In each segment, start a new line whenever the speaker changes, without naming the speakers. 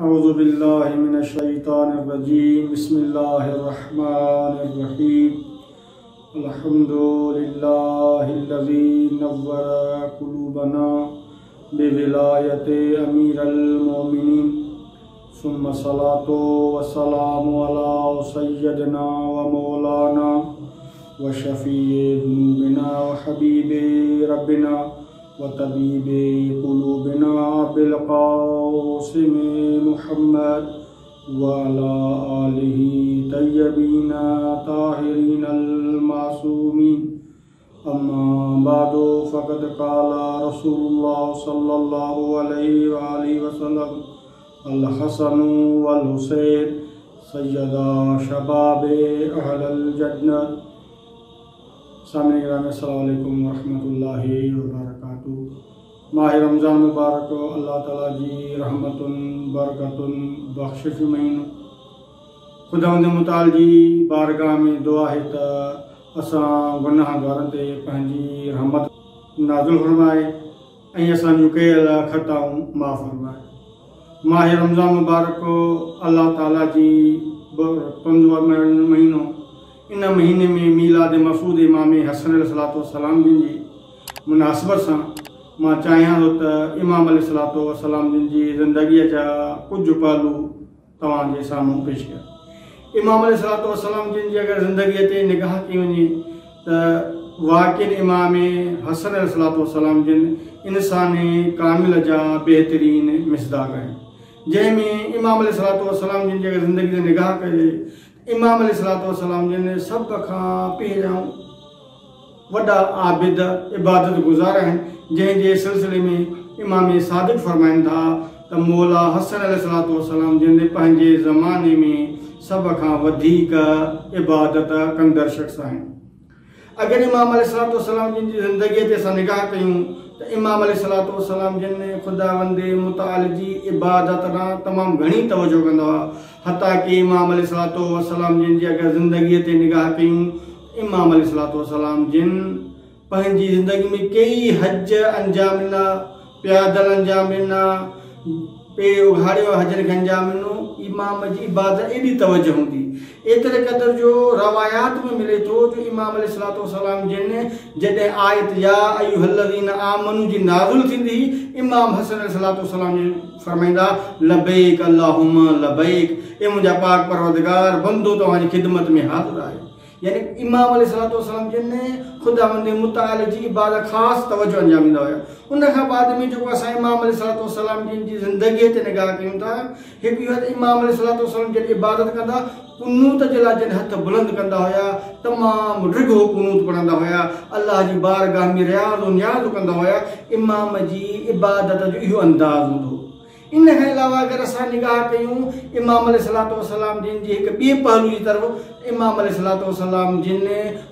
اعوذ باللہ من الشیطان الرجیم بسم اللہ الرحمن الرحیم الحمد للہ الذی نور قلوبنا بولایت امیر المومنین ثم الصلاۃ والسلام علی سیدنا و مولانا و شفیع ذنوبنا و حبیب ربنا وطبیب قلوبنا بالقاسم محمد وعلى آلہ طیبین طاہرین المعصومین اما بعد فقد قال رسول اللہ صلی اللہ علیہ وآلہ وسلم الحسن والحسین سیدا شباب اہل الجنت۔ سامعین گرامی السلام علیکم ورحمۃ اللہ وبرکاتہ۔ ماہ رمضان مبارک اللہ تعالیٰ جی رحمتن برکتن بخشش مہینو خداوند متعال جی بارگاہ میں دعا ہے تا اساں گناہ گارن تے پنجی رحمت نازل فرمائے ऐं असांजूं कयल ख़ताऊं माफ़ फरमाए। माह रमज़ान मुबारक अल्लाह ताला जी पंजो महीनो इन महीने में मिलाद मसूद इमाम हसन अलैहिस्सलाम जिन जी मुनासिबत सां मां चाहियां थो त इमाम अलैहिस्सलाम जिन जी ज़िंदगीअ जा कुझु पहलू तव्हांजे साम्हूं पेश कया। इमाम अलैहिस्सलाम जिन जी अगरि ज़िंदगीअ ते निगाह कई वञे त वाक़ई इमाम हसन अलैहिस्सलाम जिन इंसान कामिल जा बहितरीन मिसदाक आहिनि, जंहिंमें इमाम अलैहिस्सलाम जिन जी अगरि ज़िंदगी ते निगाह कजे इमाम अलैहिस्सलाम जिन सभ खां पहिरियों वॾा आबिद इबादत गुज़ार आहिनि, जंहिंजे सिलसिले में इमाम सादिक फरमाइनि था त मौला हसन अलैहिस्सलाम जिन पंहिंजे ज़माने में सभ खां वधीक इबादत कंदड़ शख़्स आहिनि। अगरि इमाम अलैहिस्सलाम जिन जी ज़िंदगीअ ते असां निगाह कयूं त इमाम अलैहिस्सलाम जिन खुदावंद मुतआल जी इबादत ॾांहुं तमामु घणी तवजो कंदा हुआ। हता कि इमाम अलैहिस्सलाम जिन जी अगरि ज़िंदगीअ ते निगाह कयूं इमाम अलैहिस्सलाम जिन पंहिंजी ज़िंदगी में कई हज अंजाम ॾिना, प्यादल अंजाम ॾिना, पे उघाड़ियो हजनि खे अंजाम ॾिनो। इमाम जी इबादत एॾी तवजो हूंदी, एतिरे क़दुरु जो रवायात में मिले थो जो इमाम अलैहिस्सलाम जिन जॾहिं आयत या अय्युहल्लज़ीना आमनू जी नाज़िल थींदी, इमाम हसन अलैहिस्सलाम जी फरमाईंदा लबैक अल्लाहुम्मा लबैक, ए मुंहिंजा पाक परवरदिगार बंदो तव्हांजी खिदमत में हाज़िर आहे। यानी इमाम अलैहिस्सलाम जिन खुदावंद मुतआल जी इबादत ख़ासि तवजो अंजाम ॾींदा हुया। उन खां बाद में जेको असां इमाम अलैहिस्सलाम जिन जी ज़िंदगीअ ते निगाह कयूं था, हिकु इहो इमाम अलैहिस्सलाम जिन इबादत कंदा कुनूत जे लाइ जिन हथ बुलंद कंदा हुया, तमामु रिघो कुनूत पढ़ंदा हुया, अल्लाह जी बारगाह में रियाज़ नियाज़ कंदा हुया। इमाम जी इबादत जो इहो अंदाज़ हूंदो। इन खां अलावा अगरि असां निगाह कयूं इमाम अलैहिस्सलाम जिन जी हिकु ॿिए पहलू जी तरफ़, इमाम अलैहिस्सलाम जिन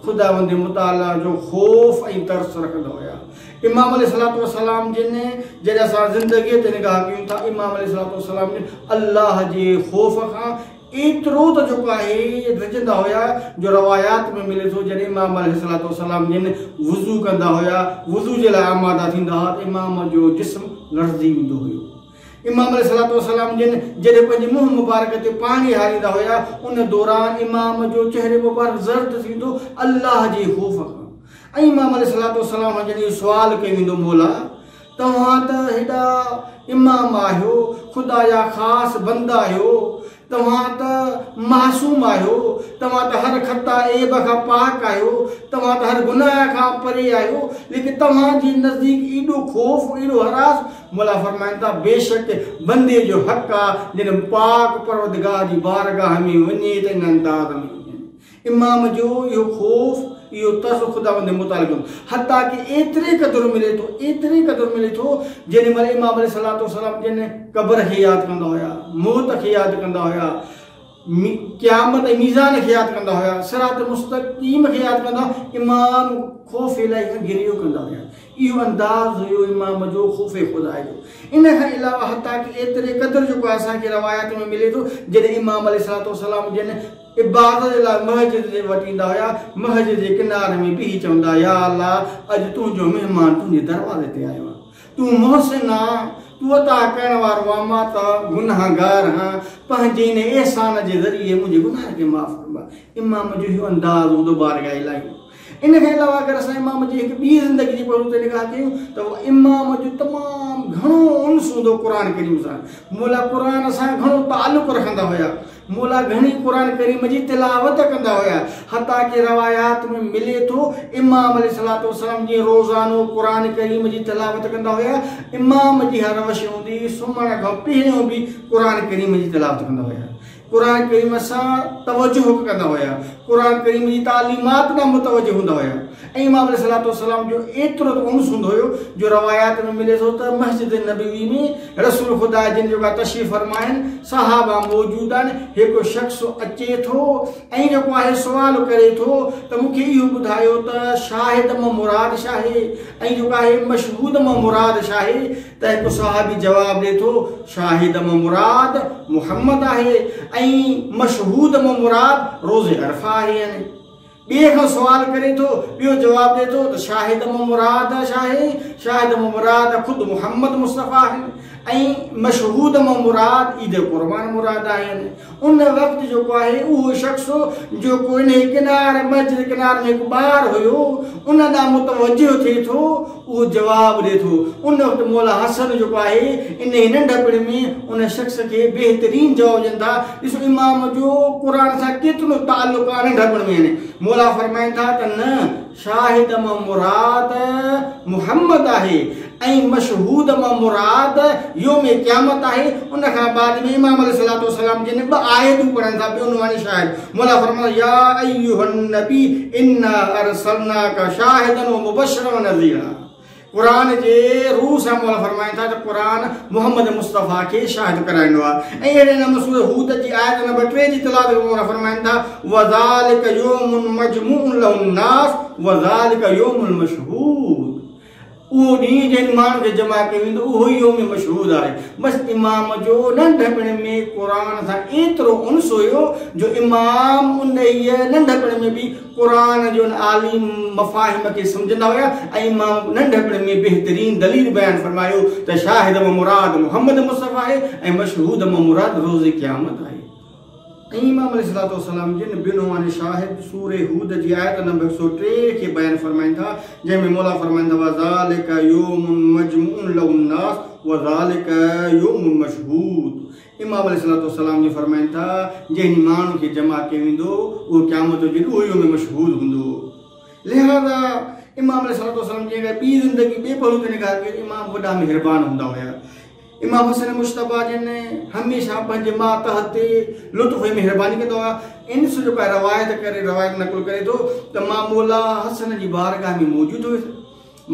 खुदावंद मुतआला जो ख़ौफ़ ऐं तर्स रखंदा हुया। इमाम अलैहिस्सलाम जिन जॾहिं असां ज़िंदगीअ ते निगाह कयूं था इमाम अलैहिस्सलाम जिन अल्लाह जे ख़ौफ़ खां एतिरो त जेको आहे रिझंदा हुया जो रवायात में मिले थो जॾहिं इमाम अलैहिस्सलाम जिन वुज़ू कंदा हुया, वुज़ू जे लाइ आमादा थींदा हुआ त इमाम जो जिस्म लर्ज़ी वेंदो हुयो। इमाम अलैहिस्सलाम जिन जॾहिं पंहिंजे मुंहुं मुबारक ते पाणी हारींदा हुया उन दौरान इमाम जो चेहरे मुबारक ज़र्द थींदो अल्लाह जे ख़ौफ़ खां। ऐं इमाम अलैहिस्सलाम जॾहिं सुवाल कयो वेंदो मौला तव्हां त हेॾा इमाम आहियो, ख़ुदा जा ख़ासि बंदा आहियो, तव्हां त मासूम आहियो, तव्हां त हर ख़ता ऐब खां पाक आहियो, तव्हां त हर गुनाह खां परे आहियो, लेकिन तव्हांजे नज़दीक एॾो ख़ौफ़ एॾो हरास। मौला फरमाइनि था बेशक बंदे जो हक़ आहे जिन पाक परवरदिगार जी बारगाह में वञे त इन अंदाज़ में वञे। इमाम जो इहो ख़ौफ़ इहो तर्स खुदावंद मुतआल जो हता कि एतिरे क़दुरु मिले थो जेॾी महिल इमाम अलैहिस्सलाम जिन क़ब्र खे यादि कंदा हुया, मौत खे यादि कंदा हुया, क़यामत ऐं मीज़ान खे यादि कंदा हुया, सिरात मुस्तक़ीम खे यादि कंदा, इमाम ख़ौफ़ इलाही गिरियो कंदा हुया। इहो अंदाज़ हुयो इमाम जो ख़ौफ़ खुदा जो। इन खां अलावा हता कि एतिरे क़दुरु जेको असांखे रवायत में मिले थो जॾहिं इमाम अलैहिस्सलाम जिन इबादत जे लाइ मस्जिद ते वठी ईंदा हुया, मस्जिद जे किनारे में बीही चवंदा या अल्लाह अॼु तुंहिंजो महिमान तुंहिंजे दरवाज़े ते आयो आहे, तूं मोहसिन आहे, तू अता करण वारो आ मां त गुनाहगार हां पंहिंजे इन एहसान जे ज़रिए मुंहिंजे गुनाह खे माफ़ कंदा। इमाम जो इहो अंदाज़ हूंदो बारगाह इलाही। इन खां अलावा अगरि असां इमाम जी हिकु ॿी ज़िंदगी जी पढ़ूं त निगाह कयूं त इमाम जो तमामु घणो उन्स हूंदो क़ुर करीम सां। मौला क़ुर सां घणो तालुक़ रखंदा हुया। मौला घणी क़ुर करीम जी तिलावत कंदा हुया। हता कि रवायात में मिले थो इमाम अलैहिस्सलातु वस्सलाम जी रोज़ानो क़ुर करीम जी तिलावत कंदा हुया। इमाम जी हर वश हूंदी सुम्हण खां पहिरियों बि क़ुर करीम जी तिलावत कंदा हुया। क़ुर करीम सां तवज्जो कंदा हुया। क़ुर करीम जी तालीमात ॾांहुं मुतवजो हूंदा हुया। ऐं इमाम अलैहिस्सलातु वस्सलाम जो एतिरो त उन्स हूंदो हुयो जो रवायात में मिले थो त मस्जिद नबवी में रसूल ख़ुदा जिन जो तशरीफ़ फरमाइनि सहाबा मौजूद आहिनि। हिकु शख़्स अचे थो ऐं जेको आहे सुवाल करे थो त मूंखे इहो ॿुधायो त शाहिद मां मुराद छा आहे ऐं जेको आहे मशहूद मां मुराद छा आहे। त हिकु सहाबी जवाबु ॾिए थो शाहिद मां मुराद मुहम्मद आहे ऐं मशहूद मां मुराद रोज़े अरफा आहे। यानी ॿिए खां सुवाल करे थो ॿियो जवाबु ॾिए थो त शाहिद मां मुराद छा आहे। शाहिद मां मुराद ख़ुदि मुहम्मद मुस्तफ़ा आहिनि ऐं मशहूद मां मुराद ईद क़ुर्बान मुराद आहिनि। उन वक़्तु जेको आहे उहो शख़्स जेको इन किनारे मस्जिद किनारे में हिकु ॿार हुयो उन ॾांहुं मुतवजो थिए थो उहो जवाबु ॾिए थो। उन वक़्तु मौला हसन जेको आहे इन नंढपण में उन शख़्स खे बहितरीन जवाबु ॾियनि था। ॾिसो इमाम जो क़ुर सां केतिरो तालुक़ आहे नंढपण में। मौला फरमाइनि था त न शाहिद मां मुराद मुहम्मद आहे ऐं मशहूद मां मुराद योम क़यामत आहे। उन खां बाद में इमाम अलैहिस्सलातु वस्सलाम जिन ॿ आयतूं पढ़नि था ॿियो नुमानी शाहिद। मौला फरमाइनि या अय्युहन नबी इन्ना अरसलनाका शाहिदन व मुबश्शिरन व नज़ीरा। क़ुर जे रूह सां मौला फरमाइनि था त क़ुर मुहम्मद मुस्तफ़ा खे शाहिद कराईंदो आहे। ऐं अहिड़े नमूने सूरह हूद जी आयत नंबर 3 जी तिलावत में मौला फरमाइनि था वज़ालिक यौमुन मजमूउन लहुन नास वज़ालिक यौमुल मशहूद। उहो ॾींहुं जंहिं माण्हू खे जमा कयो वेंदो उहो ई योम मशहूद आहे। बसि इमाम जो नंढपण में क़ुर सां एतिरो उन्स हुयो जो इमाम उन नंढपण में बि क़ुर जो आलिम मफ़ाहिम खे सम्झंदा हुया। ऐं इमाम नंढपण में बहितरीन दलील बयानु फरमायो त शाहिद मां मुराद मुहम्मद मुस्तफ़ा आहे ऐं मशहूद मां मुराद रोज़े क़यामत आहे। ऐं इमाम अलैहिस्सलातु वस्सलाम जिन बिनुवान शाहिद सूरह हूद जी आयत नंबर 103 खे बयानु फरमाइनि था जंहिंमें मौला फरमाइनि था वज़ालिका यौमुन मजमूउन लहुन नास वज़ालिका यौमुन मशहूद। इमाम अलैहिस्सलातु वस्सलाम जी फरमाइनि था जंहिं माण्हू खे जमा कयो वेंदो उहो क़यामत जो ॾींहुं उहो योम मशहूद हूंदो। लिहाज़ा इमाम अलैहिस्सलातु वस्सलाम जी अगरि ॿी ज़िंदगी ॿिए पहलू ते निगाह कयो इमाम वॾा महिरबान हूंदा हुया। इमाम हुसैन मुश्तबा जिन हमेशह पंहिंजे मातहत ते लुत्फ़ ऐं महिरबानी कंदो हुआ। इन से जेको आहे रवायत नकुल करे थो त मां मौला हसन जी बारगाह में मौजूदु हुयुसि।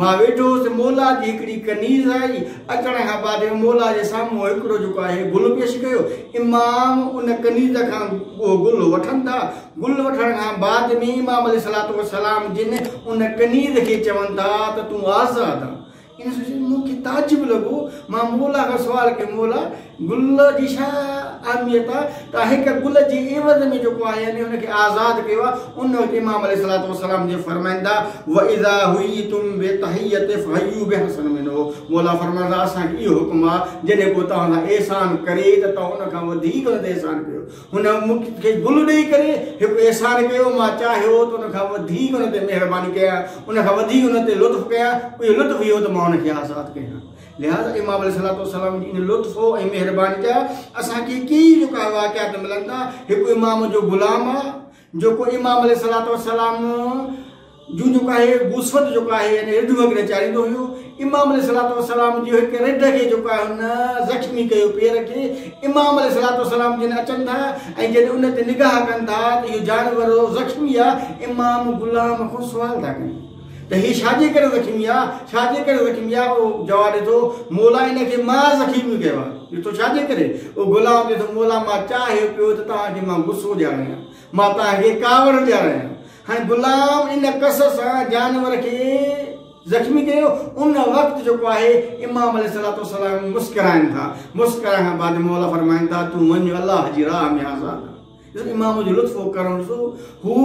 मां वेठो हुउसि मौला जी हिकिड़ी कनीज़ आई। अचण खां बाद मौला जे साम्हूं हिकिड़ो जेको आहे गुल पेश कयो। इमाम उन कनीज़ खां उहो गुल वठनि था। गुल वठण खां बाद में इमाम अलैहिस्सलातु वस्सलाम जिन उन कनीज़ खे चवनि था त तूं आज़ाद आहे। इन सोचे मूंखे ताजुब लॻो। मां मौला खां सुवाल कयो मौला गुल जी छा अहमियत आहे त हिकु गुल जे एवज़ में जेको आहे यानी हुनखे आज़ादु कयो आहे। उन वक़्तु इमाम अलैहिस्सलातु वस्सलाम जे फरमाईंदा व इज़ा हुय्यितुम बितहिय्यति फहय्यू बिहसन मिनो। मौला फरमाईंदा असांखे इहो हुकुम आहे जॾहिं को तव्हां सां एहसान करे त तव्हां हुन खां वधीक हुन ते एहसान कयो। हुन मूंखे गुल ॾेई करे हिकु एहसान कयो मां चाहियो त हुन खां वधीक हुन ते महिरबानी कयां हुन खां वधीक हुन ते लुत्फ़ कयां। उहो लुत्फ़ इहो त मां हुनखे आज़ादु कयां। लिहाज़ा इमाम अलैहिस्सलातु वस्सलाम जी इन लुत्फ़ ऐं महिरबानी जा असांखे कई जेका वाक़ियात मिलनि था। हिकु इमाम जो ग़ुलाम आहे जेको इमाम अलैहिस्सलातु वस्सलाम जूं जेको आहे गुस्वत जेको आहे यानी रिढ वग़ैरह चाढ़ींदो हुयो। इमाम अलैहिस्सलातु वस्सलाम जो हिकु रिढ खे जेको आहे हुन ज़ख़्मी कयो पेर खे। इमाम अलैहिस्सलातु वस्सलाम जिन अचनि था ऐं जॾहिं उन ते निगाह कनि था त इहो जानवर ज़ख़्मी आहे इमाम ग़ुलाम खां सुवाल था कनि त हीउ छाजे करे ज़ख़्मी आहे छाजे करे ज़ख़्मी आहे। उहो जवाबु ॾिए थो मौला इनखे मां ज़ख़्मी कयो आहे। ॾिठो छाजे करे उहो ग़ुलाम ॾिए थो मौला मां चाहियो पियो त तव्हांखे मां गुस्सो ॾियारायां मां तव्हांखे कावड़ ॾियारायां। हाणे ग़ुलाम इन कस सां जानवर खे ज़ख़्मी कयो। उन वक़्तु जेको आहे इमाम अलैहिस्सलातु वस्सलाम मुस्कुराइनि था। मुस्कुराइण खां बाद मौला फरमाइनि था तूं वञ अलाह जी राह में आज़ादु। امام جو لطف و کرم سو ہو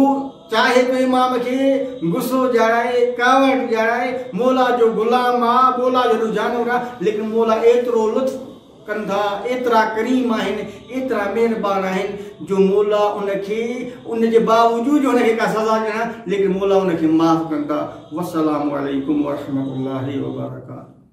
چاہے تو امام کے غصو جاڑائے کاوٹ جاڑائے مولا جو غلام مولا جو جانور لیکن مولا ایترو لطف کندا ایترا کریم آہن ایترا مہربان آہن جو مولا ان کے ان کے باوجود جو ان کے کا سزا دینا لیکن مولا ان کے معاف کندا والسلام علیکم ورحمۃ اللہ وبرکاتہ.